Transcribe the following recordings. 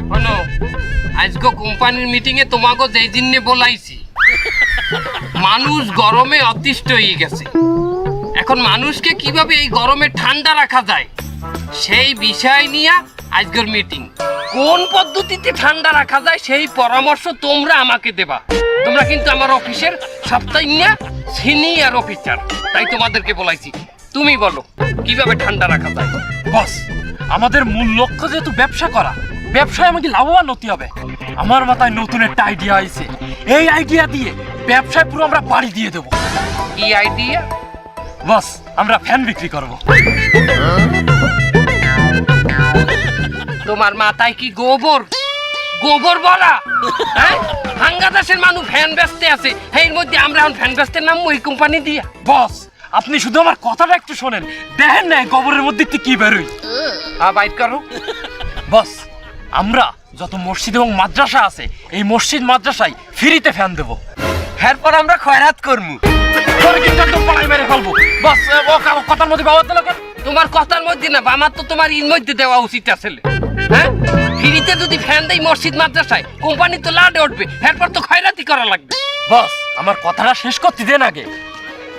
শোনো, আজকে কোম্পানির মিটিং এ তোমাকে যেই জন্য বলাইছি, মানুষ গরমে অতিষ্ঠ হয়ে গেছে। এখন মানুষকে কিভাবে এই গরমে ঠান্ডা রাখা যায় সেই বিষয় নিয়ে আজকের মিটিং। কোন পদ্ধতিতে ঠান্ডা রাখা যায় সেই পরামর্শ তোমরা আমাকে দেবা। তোমরা কিন্তু আমার অফিসের সবচেয়ে সিনিয়র অফিসার, তাই তোমাদেরকে বলাইছি। তুমি বলো কিভাবে ঠান্ডা রাখা যায়। বস, আমাদের মূল লক্ষ্য যেহেতু ব্যবসা করা, ব্যবসায় আমাকে লাভবান হতে হবে। আমার মাথায় নতুন একটা আইডিয়া আইছে। এই আইডিয়া দিয়ে ব্যবসায় পুরো আমরা বাড়ি দিয়ে দেবো। কি আইডিয়া? বস, আমরা ফ্যান বিক্রি করব। তোমার মাথায় কি গোবর গোবর বলা? হ্যাঁ, বাংলাদেশের মানুষ ফ্যান বেচতে আছে, এর মধ্যে আমরা এখন ফ্যান বেচতে নাম ওই কোম্পানি দিয়া। বস, আপনি শুধু আমার কথাটা একটু শোনেন, দেখেন না গোবরের মধ্যে কি বেরোয়। বাইট করো। বস, আমরা যত মসজিদ এবং মাদ্রাসা আছে, এই মসজিদ মাদ্রাসায় ফ্রিতে ফ্যান দেবো। এরপর আমরা খয়রাত করবো। মেরে ফেলবো। বস, কথার মধ্যে বাবা দিল কেন? তোমার কথার মধ্যে না, আমার তো তোমার ইন মধ্যে দেওয়া উচিত আসলে। হ্যাঁ, ফ্রিতে যদি ফ্যান দেই মসজিদ মাদ্রাসায়, কোম্পানি তো লাডে উঠবে, এরপর তো খয়রাতি করা লাগবে। বস, আমার কথাটা শেষ করতে দেন আগে।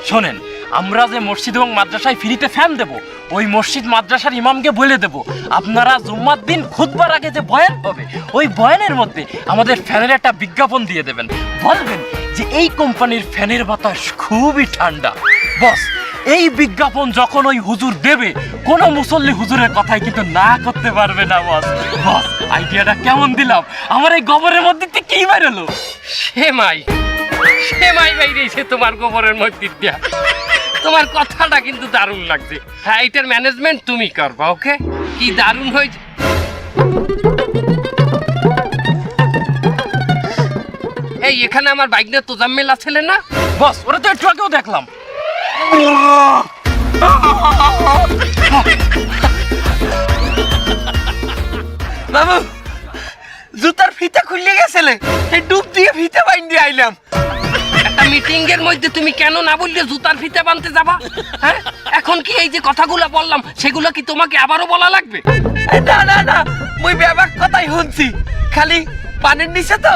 শোনেন, আমরা যে মসজিদ এবং মাদ্রাসায় ফ্রিতে ফ্যান দেব, ওই মসজিদ মাদ্রাসার ইমামকে বলে দেব আপনারা জুম্মার দিন খুতবার আগে যে বয়ান হবে, ওই বয়ানের মধ্যে আমাদের ফ্যানের একটা বিজ্ঞাপন দিয়ে দেবেন। বলবেন যে এই কোম্পানির ফ্যানের বাতাস খুবই ঠান্ডা। বস, এই বিজ্ঞাপন যখন ওই হুজুর দেবে, কোনো মুসল্লি হুজুরের কথাই কিন্তু না করতে পারবে না। বস, বস, আইডিয়াটা কেমন দিলাম? আমার এই গোবরের মধ্যে কি বেরোলো? সেমাই বাইরেছে তোমার গোবরের মধ্যে দিয়া। তোমার কথাটা কিন্তু দারুণ লাগছে। হ্যাঁ, এটার ম্যানেজমেন্ট তুমি করবা। ওকে, কি দারুণ হয়েছে। এই এখানে আমার বাইক নিয়ে তোজাম্মেল আছে না? বস, ওরা তো একটু আগেও দেখলাম। বাবু, জুতার ফিতা খুলে গেছিলে, এই ডুব দিয়ে ফিতা বাইন্ধে আইলাম। একটা মিটিং এর মধ্যে তুমি কেন না বললে জুতার ফিতা বানতে যাবা? হ্যাঁ, এখন কি এই যে কথাগুলো বললাম সেগুলো কি তোমাকে আবারও বলা লাগবে? না না না, মুই ব্যাপার কথাই শুনছি, খালি পানির নিচে তো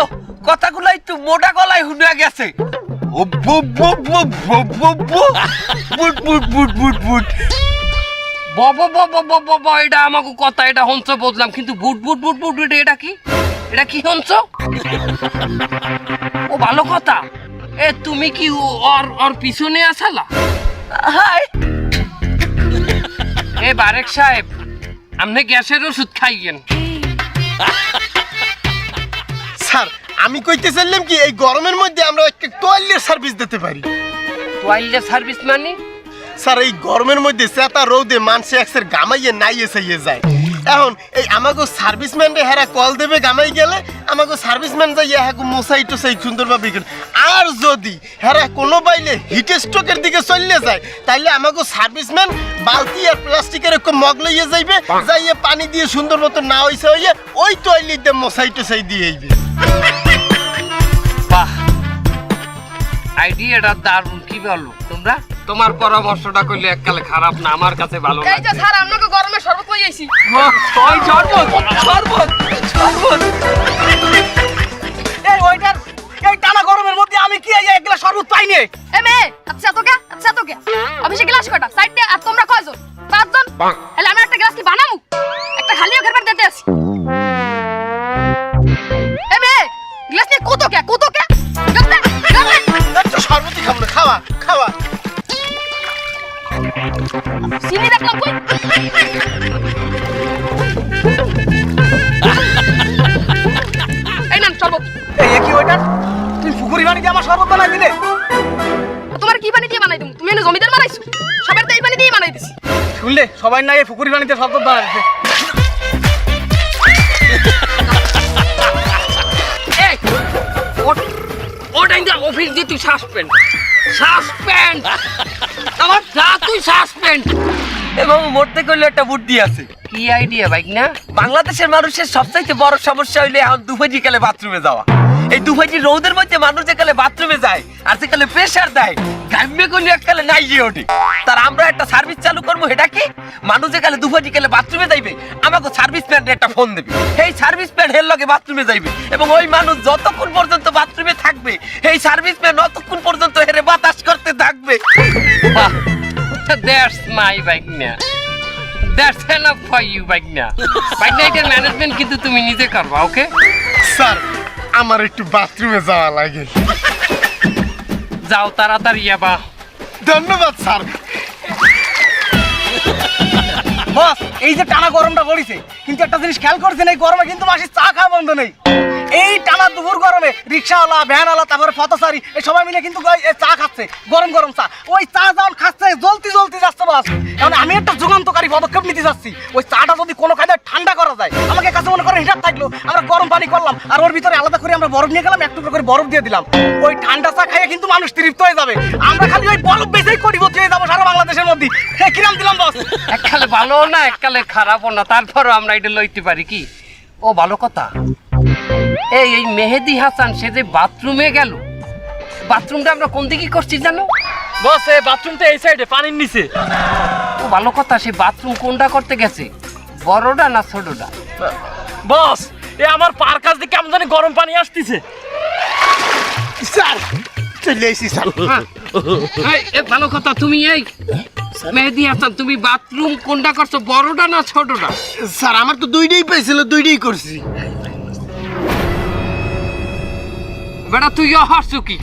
কথাগুলো একটু মোটা গলায় শুনে গেছে। এটা আমাকে কথা, এটা হংস বললাম, কিন্তু বুট বুট বুট বুট বুট এটা কি? এটা কি হংস? ও ভালো কথা। এ তুমি কি ওর পিছনে আসালা? এ বারেক সাহেব, আপনি গ্যাসের ওষুধ খাইয়েন। স্যার, আমি কইতে চাইলাম কি, এই গরমের মধ্যে আমরা একটা টয়লেট সার্ভিস দিতে পারি। টয়লেট সার্ভিস মানে? স্যার, এই গরমের মধ্যে চেতা রোদে মানুষে একসের গামাইয়ে নাইয়ে চাইয়ে যায়। এখন এই আমাকে সার্ভিসম্যানরে হেরা কল দেবে, গামাই গেলে আমাকে সার্ভিসম্যান যাইয়া হ্যাঁ মশাই টসাই সুন্দরভাবে। আর যদি হেরা কোনো বাইলে হিট স্ট্রোকের দিকে চললে যায়, তাইলে আমাকে সার্ভিসম্যান বালতি আর প্লাস্টিকের একটা মগ লইয়ে যাইবে, যাইয়ে পানি দিয়ে সুন্দর মতো না হইছে হইয়ে ওই টয়লেট দিয়ে মশাই টসাই দিয়ে আইবে। বাহ, আইডিয়াটা দারুণ। কি বলো তোমরা? তোমার পরামর্শটা কইলে এককালে খারাপ না, আমার কাছে ভালো লাগে। এই যে স্যার, আপনাকে গরমে শরবত কই আইছি। ওই শরবত শরবত শরবত। এই ওইটার এই টানা গরমের মধ্যে আমি কি এই এক গ্লাস শরবত পাই নে? এ মে, আচ্ছা তো কে অফিসে গ্লাস কয়টা? সাইড দে। আর তোমরা কয়জন? 5 জন। তাহলে আমি একটা গ্লাস কি বানামু? একটা খালিও ঘর দিতে আসি। এ মে, গ্লাস নিয়ে কত কে গ্লাস দে। একটু শরবতই খাবো না, খাওয়া খাওয়া। চিনি দেখলাম কই? এই নাম শরবত। এই কি ওইটা? তুই পুকুরি পানি দিয়ে আমার শরবত বানাই দিলে? তোমার কি পানি দিয়ে বানাই দিমু? তুমি এনে জমিদার বানাইছো? সবার তো এই পানি দিয়ে বানাই দিছি। শুনলে, সবাই না এই পুকুরি পানিতে শরবত বানাইছে। এই ওটা ইন্দা অফিস দিয়ে তুই সাসপেন্ড আমার যা, তুই সাসপেন্ড। এবং মরতে করলে একটা বুদ্ধি আছে। কি আইডিয়া বাইক না? বাংলাদেশের মানুষের সবচাইতে বড় সমস্যা হইলে এখন দুপুর বিকালে বাথরুমে যাওয়া। এই দুপুরি রোদের মধ্যে মানুষ যেকালে বাথরুমে যায় আর সেকালে প্রেসার দেয় ঘামে করলে এককালে নাই গিয়ে ওঠে তার আমরা একটা সার্ভিস চালু করবো এটা কি মানুষ যেকালে দুপুরি গেলে বাথরুমে যাইবে আমাকে সার্ভিস প্যান্টে একটা ফোন দেবে এই সার্ভিস প্যান্ট হের লগে বাথরুমে যাইবে এবং ওই মানুষ যতক্ষণ পর্যন্ত বাথরুমে থাকবে এই সার্ভিস প্যান্ট ততক্ষণ পর্যন্ত হেরে বাতাস করতে থাকবে বাহ, that's my Bagna. That's enough for you, Bagna. Bagna, এটার ম্যানেজমেন্ট কিন্তু তুমি নিজে করবা, ওকে? স্যার আমার একটু বাথরুমে যাওয়া লাগে। যাও তাড়াতাড়ি যাবা। ধন্যবাদ স্যার। বস এই যে টানা গরমটা পড়েছে কিন্তু একটা জিনিস খেয়াল করছেন এই গরমে কিন্তু মাসি চা খাওয়া বন্ধ নেই এই টানা দুপুর গরমে রিক্সাওয়ালা ভ্যানওয়ালা তারপরে পথচারী এই সবাই মিলে কিন্তু চা খাচ্ছে গরম গরম চা ওই চা যখন খাচ্ছে জ্বলতি জ্বলতি যাচ্ছে বস এখন আমি একটা যুগান্তকারী পদক্ষেপ নিতে যাচ্ছি ওই চাটা যদি কোনো কায়দায় ঠান্ডা করা যায় আমাকে কাছে মনে করেন হিটার থাকলো আমরা গরম পানি করলাম আর ওর ভিতরে আলাদা করে আমরা বরফ নিয়ে গেলাম একটু করে বরফ দিয়ে দিলাম ওই ঠান্ডা চা খাইয়ে কিন্তু মানুষ তৃপ্ত হয়ে যাবে আমরা খালি ওই বরফ বেঁচেই কোটিপতি হয়ে যাবো সারা বাংলাদেশের মধ্যে কিরাম দিলাম বস এককালে ভালো না এককালে খারাপও না তারপরও আমরা এটা লইতে পারি কি ও ভালো কথা এই মেহেদি হাসান সে যে বাথরুমে গেল বাথরুমটা আমরা কোন দিকে করছি জানো বস এই বাথরুমটা এই সাইডে পানির নিচে। ও ভালো কথা সে বাথরুম কোনটা করতে গেছে বড়টা না ছোটটা বস এ আমার পার কাছ থেকে কেমন জানি গরম পানি আসতেছে। স্যার চলে এসেছি স্যার। ভালো কথা তুমি এই মেহেদি হাসান তুমি বাথরুম কোনটা করছো বড়টা না ছোটটা স্যার আমার তো দুইটাই পেয়েছিল দুইটাই করছি। বেটা তুই হাসছো কি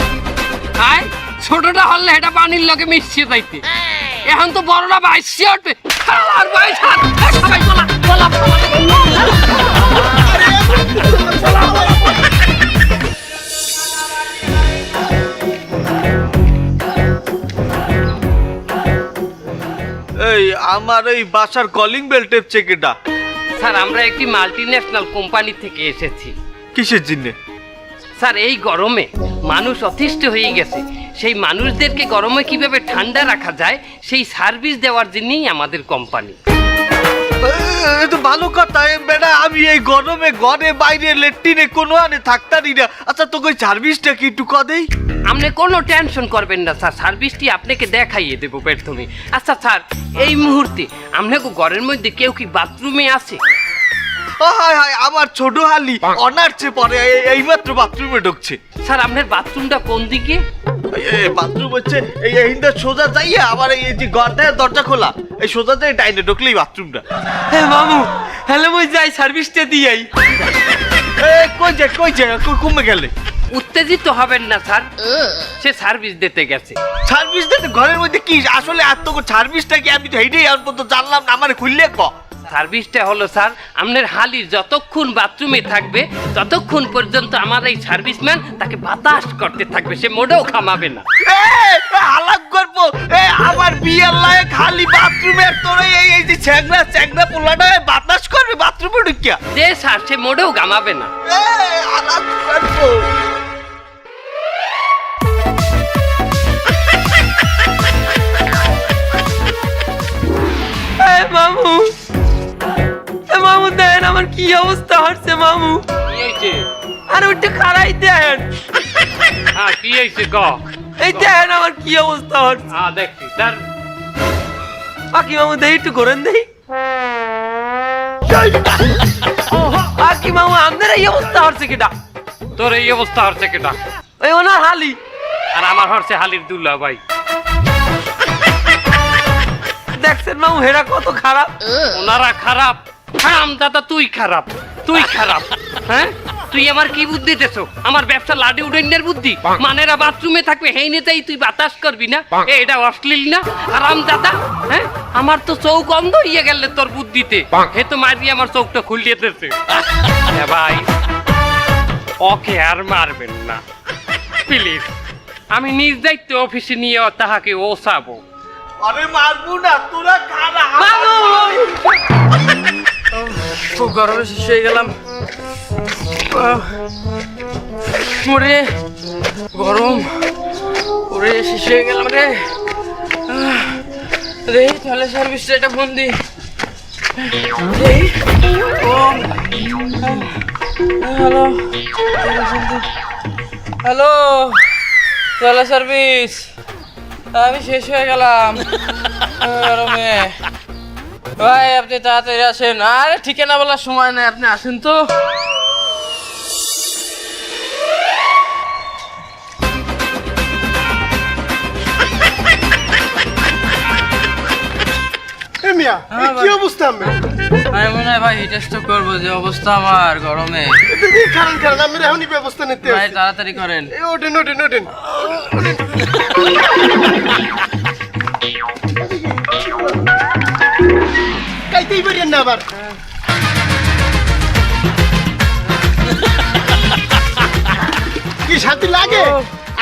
আয় ছোটটা হলে এটা পানির লগে মিশিয়ে যাইতে এখন তো বড়টা বাইশে উঠবে আর বাইশ হাত সবাই বলা বলা এই আমার এই বাসার কলিং বেল টেপছে কেটা? স্যার আমরা একটি মাল্টিন্যাশনাল কোম্পানি থেকে এসেছি। কিসের জন্য? স্যার এই গরমে মানুষ অতিষ্ঠ হয়ে গেছে সেই মানুষদেরকে গরমে কিভাবে ঠান্ডা রাখা যায় সেই সার্ভিস দেওয়ার জন্যই আমাদের কোম্পানি। এ তো ভালো কথা বেটা আমি এই গরমে ঘরে বাইরে লেট্রিনে কোনো আনে থাকতারি না। আচ্ছা তোকে ওই সার্ভিসটা কি একটু কদেই? আপনি কোনো টেনশন করবেন না স্যার সার্ভিসটি আপনাকে দেখাইয়ে দেবো প্রথমে। আচ্ছা স্যার এই মুহূর্তে আপনাকে ঘরের মধ্যে কেউ কি বাথরুমে আছে? হায় হায় আমার ছোট হালি অনার্সে পরে এইমাত্র বাথরুমে ঢুকছে। স্যার আপনার বাথরুমটা কোন দিকে? বাথরুম হচ্ছে এই হিন্দা সোজা যাইয়া আবার এই যে ঘরটায় দরজা খোলা এই সোজা যাই ডাইনে ঢুকলেই বাথরুমটা। হ্যাঁ মামু হ্যালো মই যাই সার্ভিসটা দিয়াই কই যায় কমে গেলে? উত্তেজিত হবেন না স্যার সে সার্ভিস দিতে গেছে। সার্ভিস দিতে ঘরের মধ্যে কি আসলে এত সার্ভিসটা কি আমি তো এইটাই আর পর্যন্ত জানলাম না আমার খুললে ক সার্ভিসটা হলো স্যার আপনার হালি যতক্ষণ বাথরুমে থাকবে ততক্ষণ পর্যন্ত আমার এই সার্ভিসম্যান তাকে বাতাস করতে থাকবে সে মোটেও খামাবে না। হালাক করবো আমার বিয়ের লায়ে খালি বাথরুমে তোরে এই যে চ্যাংরা পোলাটা বাতাস করবে বাথরুমে ঢুকিয়া যে স্যার সে মোটেও ঘামাবে না। হালাক করবো মামু মামু দেন আমার কি অবস্থা হচ্ছে মামু কি হয়েছে? আর ওইটা খারাই দেন হ্যাঁ কি হয়েছে ক এই দেন আমার কি অবস্থা হচ্ছে হ্যাঁ দেখছি স্যার বাকি মামু দেই একটু করেন দেই বাকি মামু আমাদের এই অবস্থা হচ্ছে কিটা তোর এই অবস্থা হচ্ছে কেটা? ওই ওনার হালি আর আমার হচ্ছে হালির দুল্লা ভাই। দেখছেন মামু হেরা কত খারাপ। ওনারা খারাপ হারাম দাদা তুই খারাপ তুই খারাপ হ্যাঁ তুই আমার কি বুদ্ধি দেছো আমার ব্যবসা লাডি উডেনের বুদ্ধি মানেরা বাথরুমে থাকবে হেই নেতেই তুই বাতাস করবি না এটা অশ্লীল না হারাম দাদা হ্যাঁ আমার তো চৌক অন্ধ হয়ে গেলে তোর বুদ্ধিতে হে তো মারি আমার চোখটা খুলিয়ে দিতেছে। ভাই ওকে আর মারবেন না প্লিজ আমি নিজ দায়িত্বে অফিসে নিয়ে তাহাকে ওসাবো। আরে মারবো না তোরা খারা খুব গরমে শেষ হয়ে গেলাম ওরে গরম ওরে শেষ হয়ে গেলাম রে রে তাহলে সার্ভিসটা এটা ফোন দি ও হ্যালো হ্যালো চলো সার্ভিস, আমি শেষ হয়ে গেলাম গরমে। ভাই আপনি তাড়াতাড়ি আসেন, আরে ঠিকানা বলার সময় নেই, আপনি আসেন তো। এ মিয়া, এ কি অবস্থা আমি? আমি মনে হয় ভাই টেস্ট করবো, যে অবস্থা আমার গরমে। কারণ কারণ আমি এখনই ব্যবস্থা নিতে ভাই হবে। তাড়াতাড়ি করেন। ওঠেন ওঠেন ওঠেন। কাইতেই পারেন না আবার। কি শান্তি লাগে?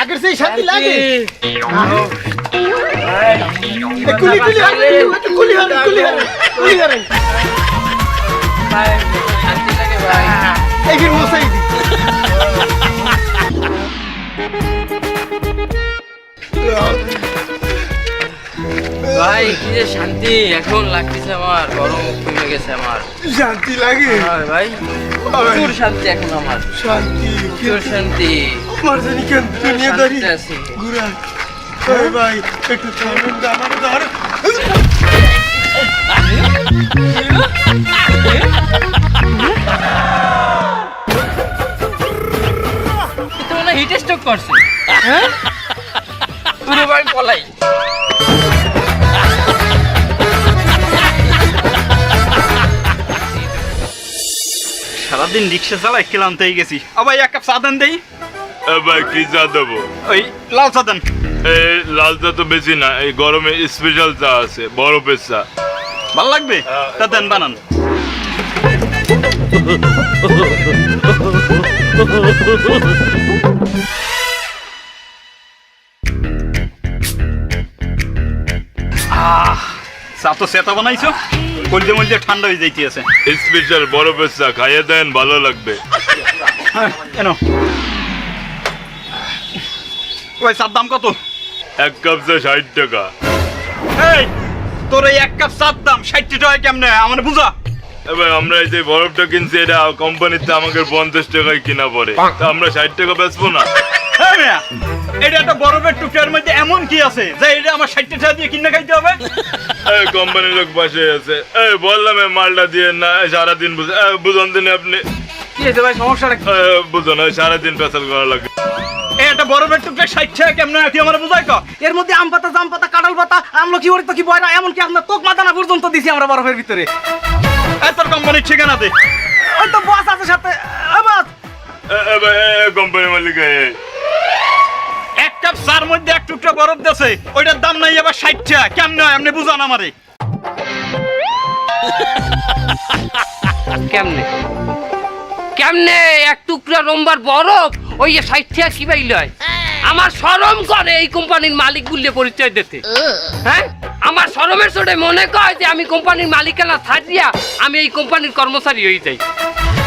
আগের সেই শান্তি লাগে? এ কুলি কুলি হারেন, একটু কুলি হারেন, কুলি হারেন, কুলি হারেন। ভাই শান্তি লাগে ভাই। এই ফির মশাই দি। ভাই কি যে শান্তি এখন লাগতেছে আমার, গরম কমে গেছে আমার। শান্তি লাগে? হয় ভাই প্রচুর শান্তি এখন আমার, শান্তি প্রচুর শান্তি। আমার জানি কেন দুনিয়াদারি শান্তি আছি। ঘুরা। ওই ভাই একটু থামেন না, আমার ধর। কিন্তু মনে হিট স্ট্রোক করছে। হ্যাঁ পুরো ভাই পলাই। সারাদিন রিক্সা চালাই ক্লান্ত হয়ে গেছি। আবার এক কাপ চা দেন দেই। ভাই কি চা দেবো? ওই লাল চা দেন। এই লাল চা তো বেশি না, এই গরমে স্পেশাল চা আছে, বরফের চা। ভাল লাগবে? তা দেন বানান। চা তো সেটা বানাইছো, কলজে মলজে ঠান্ডা হয়ে যাইতে আছে। স্পেশাল বরফের চা খাইয়ে দেন, ভালো লাগবে। এনো ওই চার দাম কত? এক কাপ চা 60 টাকা। এই তোর এই এক কাপ চার দাম 60 টাকা কেমনে আমার বুঝা? এবার আমরা এই যে বরফটা কিনছি, এটা কোম্পানিতে আমাকে 50 টাকায় কিনা পড়ে, তা আমরা 60 টাকা বেচবো না? হ্যাঁ মিয়া, এটা একটা বরফের টুকরার মধ্যে এমন কি আছে যে এটা আমার 60 টাকা দিয়ে কিনে খাইতে হবে? এই কোম্পানির লোক পাশে আছে, এই বললাম এই মালটা দিয়ে না, সারাদিন বুঝুন দিন আপনি। কি হয়েছে ভাই, সমস্যাটা কি? বুঝুন সারাদিন পেশাল করা লাগে। এই একটা বরফের টুকরা 60 টাকা কেমনে তুই আমার বুঝাই ক? এর মধ্যে আম পাতা, জাম পাতা, কাঁঠাল পাতা, আমলকি, ওরিত কি বয়রা, এমনকি আপনার তোক মাদানা পর্যন্ত দিছি আমরা বরফের ভিতরে। এই তোর কোম্পানির ঠিকানা দে। ওই তো বস আছে সাথে। বস কোম্পানির মালিক এক কাপ চার মধ্যে এক টুকরা বরফ দেছে, ওইটার দাম নাই আবার 60 টাকা কেমনে হয় আপনি বুঝান আমারে। কেমনে কেমনে এক টুকরা রম্বার বরফ ওই 60 টাকা কি বাইল হয়? আমার শরম করে এই কোম্পানির মালিক বললে পরিচয় দিতে। হ্যাঁ আমার শরমের চোটে মনে কয় যে আমি কোম্পানির মালিকানা ছাড়িয়া আমি এই কোম্পানির কর্মচারী হয়ে যাই।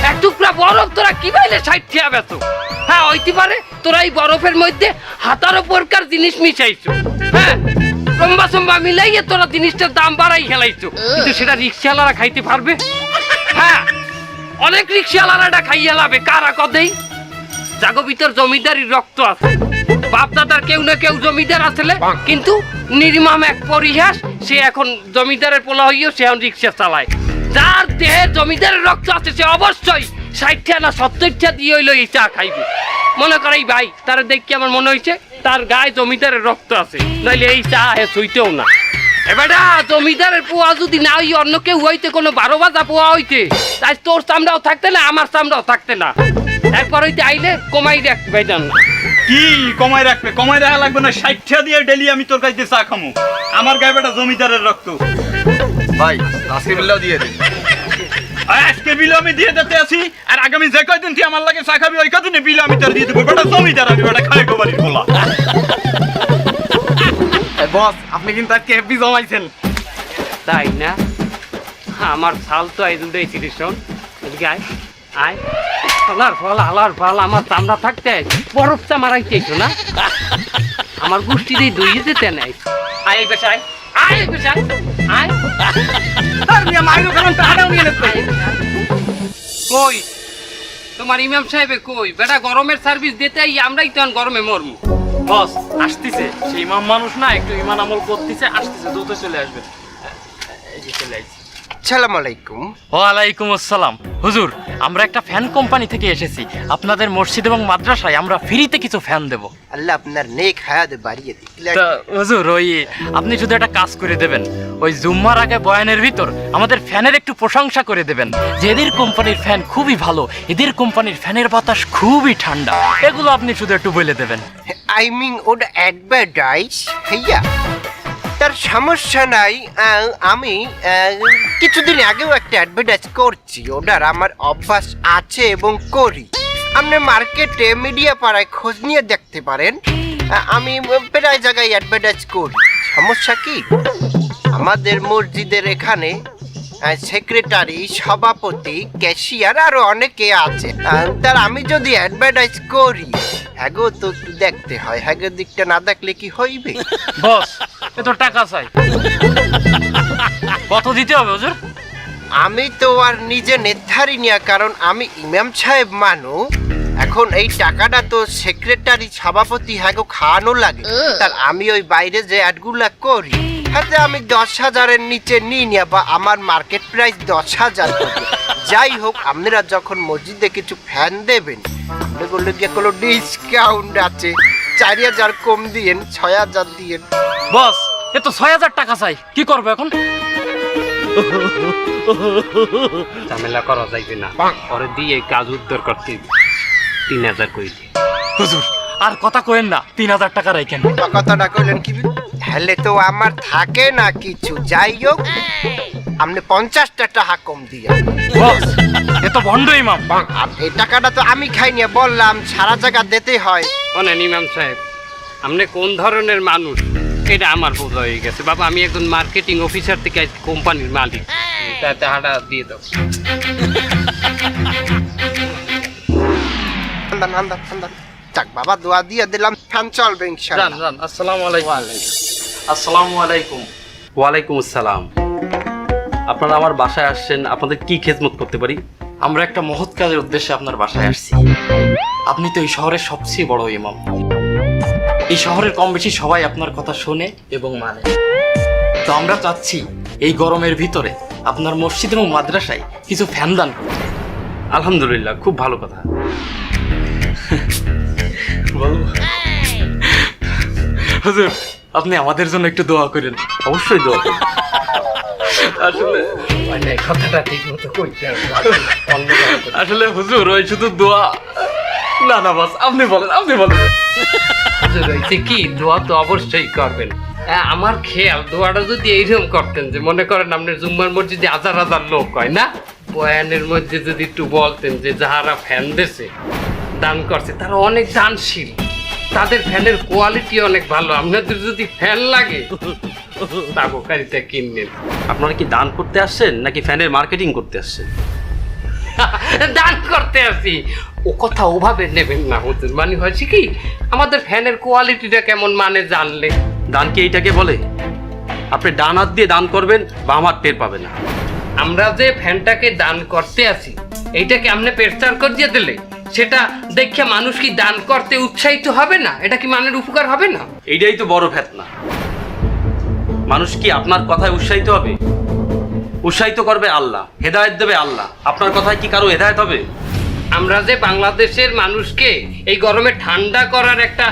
এক টুকরা বরফ তোরা কি বাইলে 60 টাকা বেচ? হ্যাঁ হইতে পারে তোরা এই বরফের মধ্যে হাতারো প্রকার জিনিস মিশাইছো। হ্যাঁ লম্বা সম্বা মিলাইয়ে তোরা জিনিসটার দাম বাড়াই খেলাইছো, কিন্তু সেটা রিক্সাওয়ালারা খাইতে পারবে? হ্যাঁ অনেক রিক্সাওয়ালারা এটা খাইয়া লাভে, কারা কদেই জাগো ভিতর জমিদারির রক্ত আছে। বাপ দাদার কেউ না কেউ জমিদার আসলে, কিন্তু নির্মম এক পরিহাস, সে এখন জমিদারের পোলা হইও সে এখন রিক্সা চালায়। যার দেহে জমিদারের রক্ত আছে সে অবশ্যই 60 টাকা না 70 টাকা দিয়ে হইলো এই চা খাইবে। মনে করে এই ভাই তার দেখি আমার মনে হয়েছে তার গায়ে জমিদারের রক্ত আছে, নাইলে এই চা হে ছুঁইতেও না। এবারে জমিদারের পোয়া যদি না হই অন্য কেউ হইতে, কোনো 12 বাজা পোয়া হইতে, তাই তোর চামড়াও থাকতে না আমার চামড়াও থাকতে না। একবার হইতে আইলে কমাই রাখ ভাইজান না। কি কমাই রাখবে? কমাই রাখা লাগবে না, 60 টাকা দিয়ে ডেলি আমি তোর কাছে চা খামু। আমার গায়ে বেটা জমিদারের রক্ত। ভাই আজকে বিলটাও দিয়ে দিন। আর আজকে বিল আমি দিয়ে দিতে আছি, আর আগামী যে কয়দিন তুই আমার লাগে চা খাবি ওই কদিনে বিল আমি তোর দিয়ে দেবো। বেটা জমিদার আমি, বেটা খাই গো বাড়ির খোলা। বস আপনি কিন্তু আজকে হেভি জমাইছেন। তাই না? আমার ফাল তো এই দুটাই সিলেকশন। এদিকে আয় আয়, আলার ফাল আমার চামড়া থাকতে বরফ চা মারাইতেছো না? আমার গোষ্ঠী দিয়ে দইয়ে যেতে নাই। আয় এই পেশায়, আয় এই পেশায়, আয় আর মিয়া মাইরো কারণ টাকাও নিয়ে নেন। কই তোমার ইমাম সাহেবে কই বেটা গরমের সার্ভিস দিতেই আমরাই তো গরমে মরমু। বস আসতেছে, সেই ইমাম মানুষ না, একটু ইমান আমল করতেছে, আসতেছে, দ্রুত চলে আসবে। এই যে চলে আসছে। আসসালামু আলাইকুম। ওয়ালাইকুম আসসালাম। হুজুর, আমরা একটা ফ্যান কোম্পানি থেকে এসেছি। আপনাদের মসজিদ এবং মাদ্রাসায় আমরা ফ্রিতে কিছু ফ্যান দেব। আল্লাহ আপনার নেক হায়াত বাড়িয়ে দিক। তা হুজুর, ওই আপনি শুধু একটা কাজ করে দেবেন, ওই জুম্মার আগে বয়ানের ভিতর আমাদের ফ্যানের একটু প্রশংসা করে দেবেন যে এদের কোম্পানির ফ্যান খুবই ভালো, এদের কোম্পানির ফ্যানের বাতাস খুবই ঠান্ডা, এগুলো আপনি শুধু একটু বলে দেবেন। আই মিন ওটা অ্যাডভার্টাইজ ভাইয়া, তার সমস্যা নাই। আমি কিছুদিন আগেও একটা অ্যাডভার্টাইজ করছি, ওটার আমার অভ্যাস আছে এবং করি। আপনি মার্কেটে মিডিয়া পাড়ায় খোঁজ নিয়ে দেখতে পারেন, আমি প্রায় জায়গায় অ্যাডভার্টাইজ করি। সমস্যা কি, আমাদের মসজিদের এখানে সেক্রেটারি, সভাপতি, ক্যাশিয়ার আরো অনেকে আছে। তার আমি যদি অ্যাডভার্টাইজ করি, হ্যাগো তো একটু দেখতে হয়, হ্যাগো দিকটা না দেখলে কি হইবে? বস, এ তো টাকা চাই, কত দিতে হবে হুজুর? আমি তো আর নিজে নির্ধারি না, কারণ আমি ইমাম সাহেব মানু। এখন এই টাকাটা তো সেক্রেটারি, সভাপতি হ্যাগো খাওয়ানো লাগে। তার আমি ওই বাইরে যে অ্যাডগুলা করি, হাতে আমি 10,000-এর নিচে নিই না, বা আমার মার্কেট প্রাইস 10,000। যাই হোক, আপনারা যখন মসজিদে কিছু ফ্যান দেবেন, আপনাগুলো গিয়ে কোনো ডিসকাউন্ট আছে, 4,000 কম দিয়েন, 6,000 দিয়েন। বস, এ তো 6,000 টাকা চাই, কি করবো এখন? ঝামেলা করা যাইবে না, পরে দিয়ে কাজ উদ্ধার করতে 3,000 কই দি। হুজুর, আর কথা কইেন না, 3,000 টাকা রাখেন। কথাটা কইলেন কি? হলে তো আমার থাকে না কিছু। যাই হোক, আপনি 50টা টাকা কম দিয়ে। বস, এ তো ভণ্ড ইমাম। এই টাকাটা তো আমি খাই নিয়ে বললাম, সারা জায়গা দিতে হয়। অনেন ইমাম সাহেব, আপনি কোন ধরনের মানুষ এটা আমার বোঝা হয়ে গেছে। বাবা, আমি একজন মার্কেটিং অফিসার থেকে কোম্পানির মালিক, তাই টাকাটা দিয়ে দাও। যাক বাবা, দোয়া দিয়ে দিলাম, ফ্যান চলবে ইনশাআল্লাহ। জান জান, আসসালামু আলাইকুম। আসসালামু আলাইকুম। ওয়ালাইকুম আসসালাম। আপনারা আমার বাসায় আসছেন, আপনাদের কি খেদমত করতে পারি? আমরা একটা মহৎ কাজের উদ্দেশ্যে আপনার বাসায় আসছি। আপনি তো এই শহরের সবচেয়ে বড় ইমাম, এই শহরের কম বেশি সবাই আপনার কথা শোনে এবং মানে। তো আমরা চাচ্ছি এই গরমের ভিতরে আপনার মসজিদ এবং মাদ্রাসায় কিছু ফ্যান দান করতে। আলহামদুলিল্লাহ, খুব ভালো কথা। বলবো হুজুর, আপনি আমাদের জন্য একটু দোয়া করেন। অবশ্যই দোয়া করুন। আসলে কথাটা ঠিক মতো কইতে হবে। আসলে হুজুর, ওই শুধু দোয়া না না, বাস আপনি বলেন, আপনি বলেন। রয়েছে কি, দোয়া তো অবশ্যই করবেন। আমার খেয়াল, দোয়াটা যদি এইরকম করতেন যে মনে করেন আপনার জুম্মার মসজিদে হাজার হাজার লোক হয় না, বয়ানের মধ্যে যদি একটু বলতেন যে যাহারা ফ্যান দেশে দান করছে তারা অনেক দানশীল, তাদের ফ্যানের কোয়ালিটি অনেক ভালো, আপনাদের যদি ফ্যান লাগে তাবকারিটা কিনলেন। আপনারা কি দান করতে আসছেন নাকি ফ্যানের মার্কেটিং করতে আসছেন? দান করতে আসি, ও কথা ওভাবে নেবেন না হুজুর। মানে হয়েছে কি, আমাদের ফ্যানের কোয়ালিটিটা কেমন মানে জানলে। দান কি এইটাকে বলে? আপনি ডান হাত দিয়ে দান করবেন, বাম হাত টের পাবে না। আমরা যে ফ্যানটাকে দান করতে আসি, এইটাকে আপনি প্রচার করিয়ে দিলে সেটা দেখে মানুষ কি দান করতে উৎসাহিত হবে না? এটা কি মানের উপকার হবে না? এইটাই তো বড় ফেতনা। মানুষ কি আপনার কথায় উৎসাহিত হবে? উৎসাহিত করবে আল্লাহ, হেদায়েত দেবে আল্লাহ। আপনার কথায় কি কারো হেদায়েত হবে? আমরা যে বাংলাদেশের মানুষকে এই গরমে ঠান্ডা করার একটা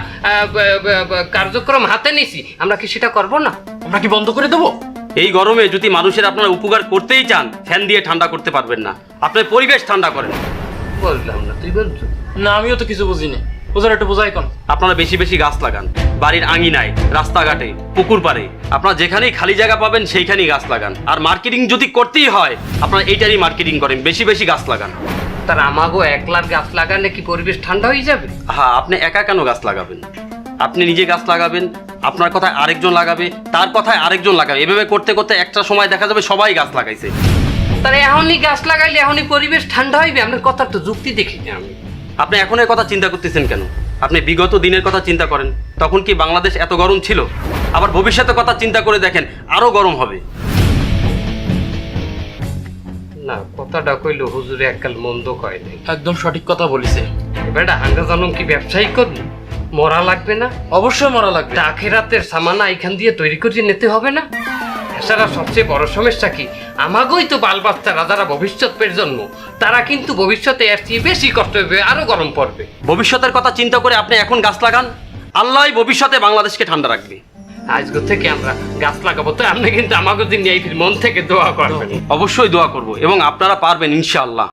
কার্যক্রম হাতে নিছি, আমরা কি সেটা করব না? আমরা কি বন্ধ করে দেবো? এই গরমে যদি মানুষের আপনারা উপকার করতেই চান, ফ্যান দিয়ে ঠান্ডা করতে পারবেন না। আপনার পরিবেশ ঠান্ডা করেন। বললাম না, তুই বলছো না, আমিও তো কিছু বুঝিনি। হুজুর, একটু বোঝাই কোন। আপনারা বেশি বেশি গাছ লাগান, বাড়ির আঙিনায়, রাস্তাঘাটে, পুকুর পাড়ে, আপনারা যেখানেই খালি জায়গা পাবেন সেইখানেই গাছ লাগান। আর মার্কেটিং যদি করতেই হয়, আপনারা এইটারই মার্কেটিং করেন, বেশি বেশি গাছ লাগান। তার আমাগো একলার গাছ লাগালে কি পরিবেশ ঠান্ডা হয়ে যাবে? হ্যাঁ, আপনি একা কেন গাছ লাগাবেন? আপনি নিজে গাছ লাগাবেন, আপনার কথায় আরেকজন লাগাবে, তার কথায় আরেকজন লাগাবে, এভাবে করতে করতে একটা সময় দেখা যাবে সবাই গাছ লাগাইছে। তার এখনই গাছ লাগাইলে এখনই পরিবেশ ঠান্ডা হইবে? আপনার কথার তো যুক্তি দেখিনি আমি। আপনি এখন এর কথা চিন্তা করতেছেন কেন? আপনি বিগত দিনের কথা চিন্তা করেন, তখন কি বাংলাদেশ এত গরম ছিল? আবার ভবিষ্যতের কথা চিন্তা করে দেখেন, আরো গরম হবে। না কথাটা কইলো হুজুরে এককাল মন্দ কয় নাই। একদম সঠিক কথা বলিছে। বেটা হাঙ্গা জানম কি ব্যবসায়ী করবি? মরা লাগবে না? অবশ্যই মরা লাগবে। তা আখেরাতের সামানা এখান দিয়ে তৈরি করে নিতে হবে না? এছাড়া সবচেয়ে বড় সমস্যা কি, আমাগোই তো বাল বাচ্চারা যারা ভবিষ্যৎ প্রজন্ম, তারা কিন্তু ভবিষ্যতে এর চেয়ে বেশি কষ্ট হবে, আরো গরম পড়বে। ভবিষ্যতের কথা চিন্তা করে আপনি এখন গাছ লাগান, আল্লাহই ভবিষ্যতে বাংলাদেশকে ঠান্ডা রাখবে। আজকে থেকে আমরা গাছ লাগাবো, তো আপনি কিন্তু আমাকে দিন এই মন থেকে দোয়া করবেন। অবশ্যই দোয়া করব এবং আপনারা পারবেন ইনশাআল্লাহ।